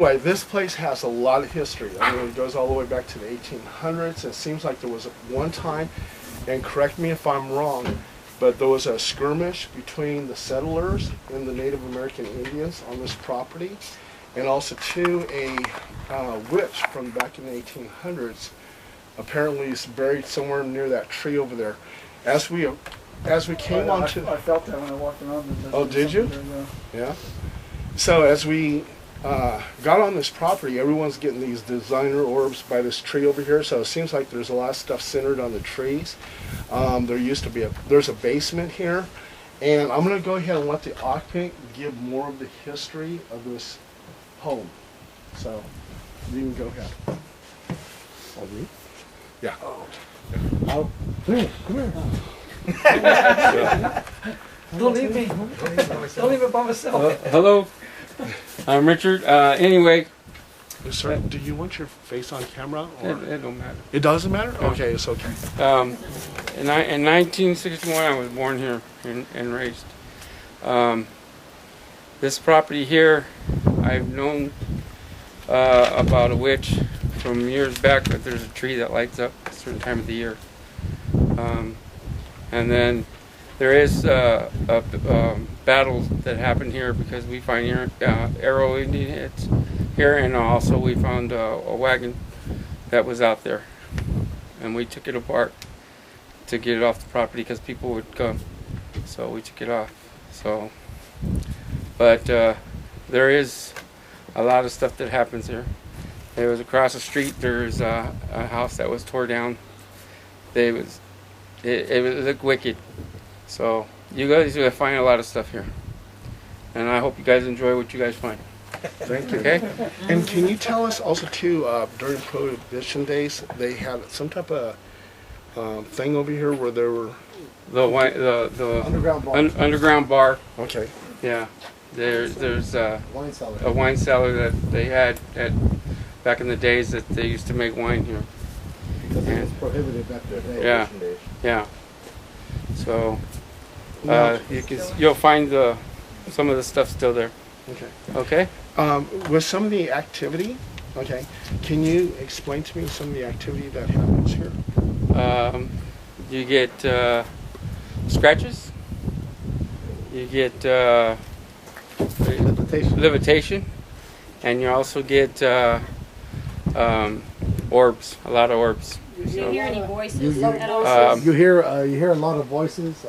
Anyway, this place has a lot of history. I mean, it goes all the way back to the 1800s. It seems like there was one time, and correct me if I'm wrong, but there was a skirmish between the settlers and the Native American Indians on this property, and also too a witch from back in the 1800s apparently is buried somewhere near that tree over there. As we came onto, I felt that when I walked around. Oh, did you? Yeah. So as we got on this property, everyone's getting these designer orbs by this tree over here. So it seems like there's a lot of stuff centered on the trees. There used to be there's a basement here, and I'm going to go ahead and let the occupant give more of the history of this home. So you can go ahead. I'll read. Yeah. Oh. Come here. Don't leave me. Don't leave it by myself. Hello, I'm Richard. Anyway, Sir, do you want your face on camera? Or? it don't matter. It doesn't matter? Okay, it's okay. In 1961, I was born here and raised. This property here, I've known about a witch from years back, but there's a tree that lights up a certain time of the year. And then there is battles that happen here because we find arrow Indian heads here, and also we found a wagon that was out there, and we took it apart to get it off the property because people would come, so we took it off. So, but there is a lot of stuff that happens here. There was across the street. There's a house that was tore down. It looked wicked. So you guys will find a lot of stuff here, and I hope you guys enjoy what you guys find. Thank you. Okay. And can you tell us also too, during Prohibition days, they had some type of thing over here where there were The underground bar. underground bar. Okay. Yeah. There's Wine cellar. a wine cellar that they had back in the days that they used to make wine here. Because it was prohibited back in the day. Yeah. Days. Yeah. So Now, you'll find some of the stuff still there. okay. Okay. With some of the activity, okay, can you explain to me some of the activity that happens here? You get scratches. You get levitation, and you also get orbs. A lot of orbs. Do you hear any voices You- at all? You hear a lot of voices.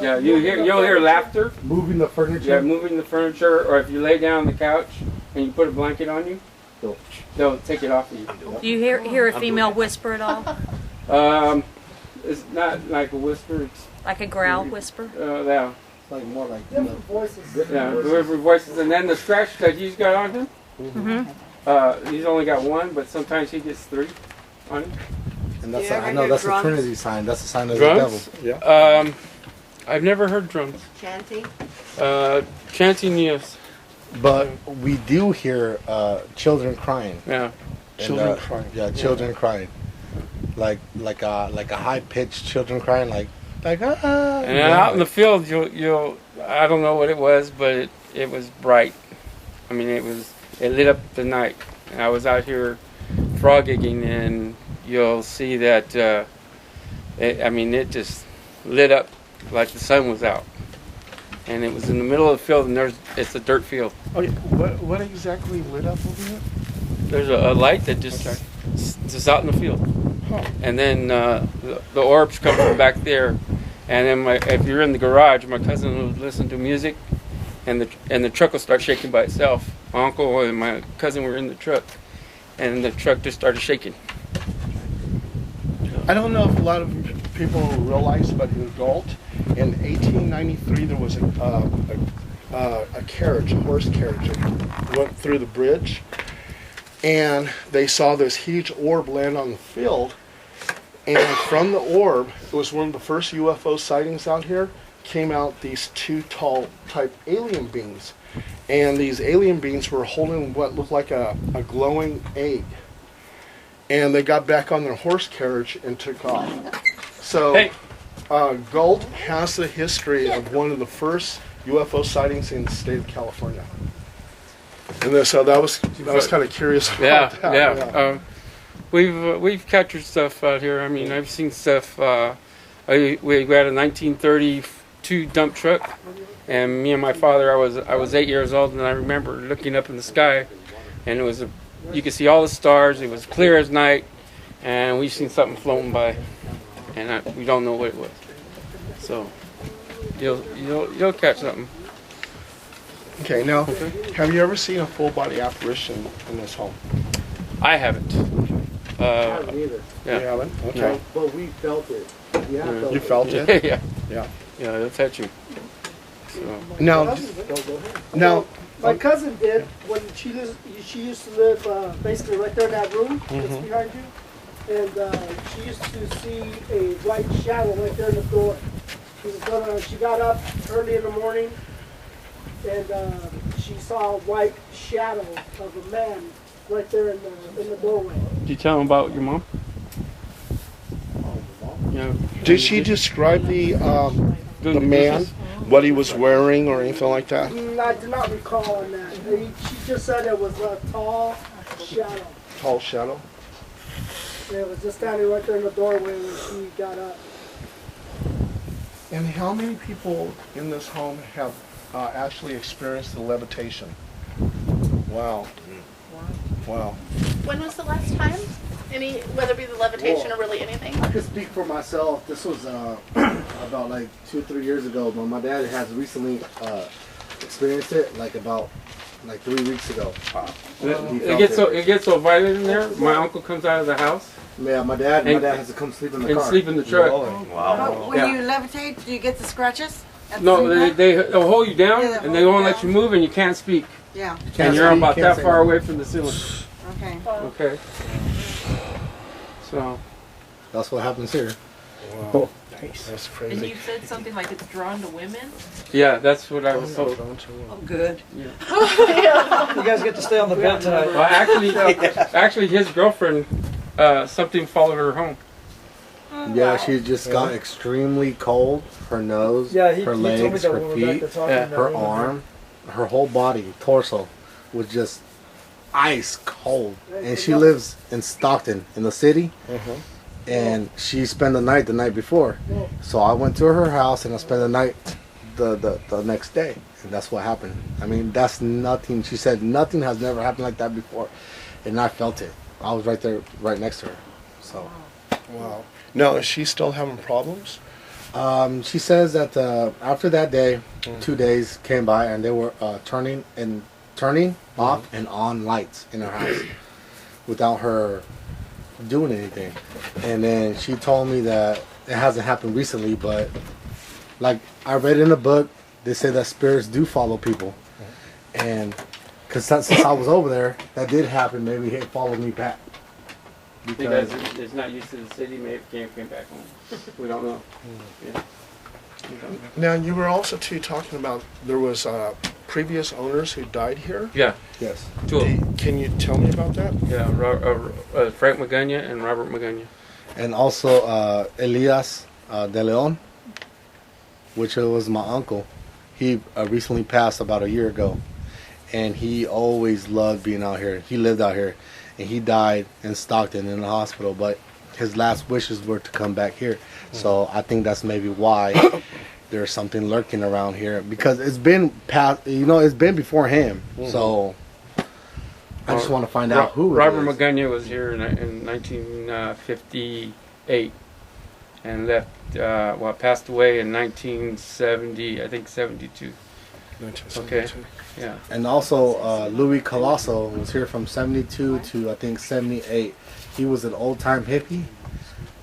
Yeah, you'll hear laughter. Moving the furniture. Yeah, moving the furniture, or if you lay down on the couch and you put a blanket on you, they'll take it off of you. Do you hear a female whisper at all? It's not like a whisper. It's Like a growl whisper? yeah, It's like more like different voices. yeah, different voices. And then the scratch that he's got on him, he's only got one, but sometimes he gets three on him. And that's You ever I know hear that's drums? a Trinity sign. That's a sign of the devil. Drums? Yeah. I've never heard drums. Chanting? Chanting, yes. But we do hear children crying. Yeah. And, Children crying. Yeah, children crying. Like a high pitched children crying like ah. And then out in the field, you'll I don't know what it was, but it was bright. I mean, it lit up the night. And I was out here frog gigging, and you'll see that. It just lit up like the sun was out, and it was in the middle of the field, and it's a dirt field. Okay. What exactly lit up over here? There's a light that just out in the field, and then the orbs come from back there, and then if you're in the garage, my cousin will listen to music, and the truck will start shaking by itself. My uncle and my cousin were in the truck, and the truck just started shaking. I don't know if a lot of people realize, but in Galt, in 1893, there was a carriage, a horse carriage, that went through the bridge, and they saw this huge orb land on the field, and from the orb, it was one of the first UFO sightings out here, came out these two tall type alien beings, and these alien beings were holding what looked like a glowing egg. And they got back on their horse carriage and took off. So, Galt has the history of one of the first UFO sightings in the state of California. And then, so that was kind of curious Yeah, about that. yeah. We've captured stuff out here. I mean, I've seen stuff. We had a 1932 dump truck, and me and my father. I was 8 years old, and I remember looking up in the sky, and you could see all the stars. It was clear as night, and we've seen something floating by, and we don't know what it was. So you'll catch something. Okay, now, have you ever seen a full body apparition in this home? I haven't. I haven't either. Yeah. You haven't? Okay. No. But we felt it. Yeah, Yeah. You felt it? Yeah, Yeah. yeah, it'll touch you. So. Now, My cousin did when she used to live basically right there in that room that's behind you, and she used to see a white shadow right there in the door. She got up early in the morning, and she saw a white shadow of a man right there in the doorway. Did you tell him about your mom? Yeah. did she describe the man, what he was wearing, or anything like that? I do not recall on that. She just said it was a tall shadow. Tall shadow? It was just standing right there in the doorway when she got up. And how many people in this home have actually experienced the levitation? Wow. Wow. When was the last time? Whether it be the levitation or really anything? I could speak for myself. This was about like 2 or 3 years ago, but my dad has recently experienced it like 3 weeks ago. It gets so violent in there. My uncle comes out of the house Yeah, my dad has to come sleep in the and car. sleep in the truck. But when Yeah. you levitate, do you get the scratches? at the No, same time? they'll hold you down Yeah, and they won't let down. you move and you can't speak. Yeah, And you're speak, about can't that say far anything. away from the ceiling. okay. Okay. So. That's what happens here. Wow. That's And crazy. you said something like it's drawn to women? Yeah, that's what I was told. Oh, good. You guys get to stay on the bed tonight. Well, actually, his girlfriend, something followed her home. Yeah, she just got extremely cold. Her nose, Yeah, he her told me legs, that her when we were back feet, there talking. Yeah. that her we were- arm, her whole body, torso, was just ice cold. And she lives in Stockton, in the city. And she spent the night before. So I went to her house and I spent the night the next day. And that's what happened. I mean, that's nothing. She said nothing has never happened like that before. And I felt it. I was right there, right next to her. So Wow. Now, is she still having problems? she says that after that day, 2 days came by and they were turning off and on lights in her house without her doing anything. And then she told me that it hasn't happened recently, but like I read in a book, they say that spirits do follow people. And because since I was over there, that did happen. Maybe it followed me back. Because it's not used to the city, maybe it came back home. We don't know. Yeah. Now, you were also too talking about there was previous owners who died here. Yeah, Yes. two of them. Can you tell me about that? Yeah, Frank Magaña and Robert Magaña. And also Elias de Leon, which was my uncle. He recently passed about a year ago. And he always loved being out here. He lived out here. And he died in Stockton in the hospital. But his last wishes were to come back here. So I think that's maybe why there's something lurking around here. Because it's been past, it's been before him. So I just want to find out who Robert it is. Magaña was here in 1958 and left. Passed away in 1970. I think 72. 1972. Yeah. And also, Louis Colosso was here from 72 to, I think, 78. He was an old-time hippie,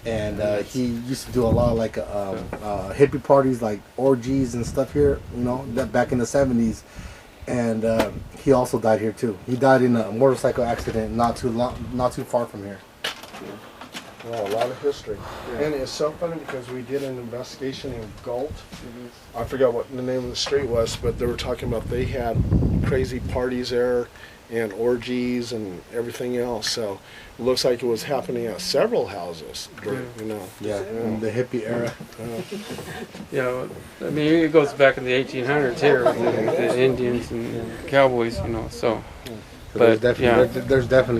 and he used to do a lot of, like, hippie parties, like orgies and stuff here, that back in the 70s. And he also died here, too. He died in a motorcycle accident not too far from here. Wow, a lot of history. And it's so funny because we did an investigation in Galt. I forgot what the name of the street was, but they were talking about they had crazy parties there, and orgies and everything else. So it looks like it was happening at several houses during, you know. Yeah, in the hippie era. You know, I mean, it goes back in the 1800s here with the Indians and cowboys, you know. So, There's but yeah. definitely